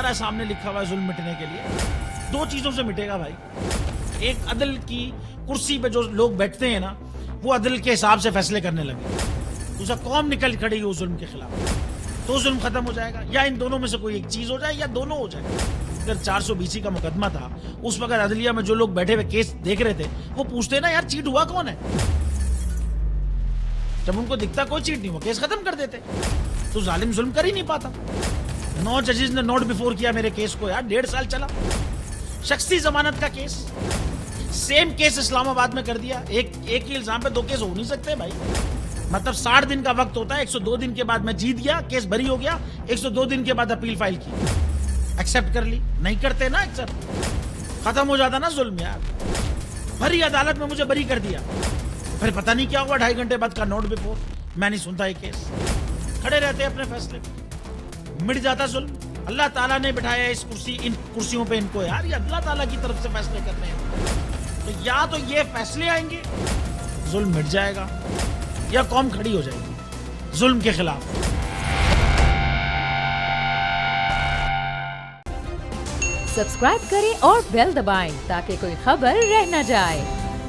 रहा है सामने लिखा हुआ है जुल्म मिटने के लिए। दो चीजों से मिटेगा भाई, एक अदल की कुर्सी पे जो लोग बैठते हैं ना, वो अदल के हिसाब से फैसले करने लगे। दूसरा, कौम निकल खड़ी हो जुल्म के खिलाफ, तो जुल्म खत्म हो जाएगा। या इन दोनों में से कोई एक चीज हो जाए या दोनों हो जाए। अगर 420 का मुकदमा था, उस वक्त अदलिया में जो लोग बैठे हुए केस देख रहे थे, वो पूछते ना यार चीट हुआ कौन है। जब उनको दिखता कोई चीट नहीं हुआ, केस खत्म कर देते। तो जालिम जुल्म कर ही नहीं पाता। 9 जजेस ने नोट बिफोर किया मेरे केस को यार, 1.5 साल चला। शख्सी जमानत का केस, सेम केस इस्लामाबाद में कर दिया। एक ही इल्जाम पे 2 केस हो नहीं सकते भाई। मतलब 60 दिन का वक्त होता है, 102 दिन के बाद मैं जीत गया, केस बरी हो गया, 102 दिन के बाद अपील फाइल की, एक्सेप्ट कर ली। नहीं करते ना एक्सेप्ट, खत्म हो जाता ना जुल्म यार। भरी अदालत में मुझे बरी कर दिया, फिर पता नहीं क्या हुआ, 2.5 घंटे बाद का नोट बिफोर, मैं नहीं सुनता ये केस। खड़े रहते अपने फैसले पे, मिट जाता जुल्म। अल्लाह ताला ने बिठाया इस इन कुर्सियों पे इनको यार, ये अल्लाह ताला की तरफ से फैसले करने हैं। तो या तो ये फैसले आएंगे, जुल्म मिट जाएगा, या कौम खड़ी हो जाएगी जुल्म के खिलाफ। सब्सक्राइब करें और बेल दबाएं ताकि कोई खबर रह न जाए।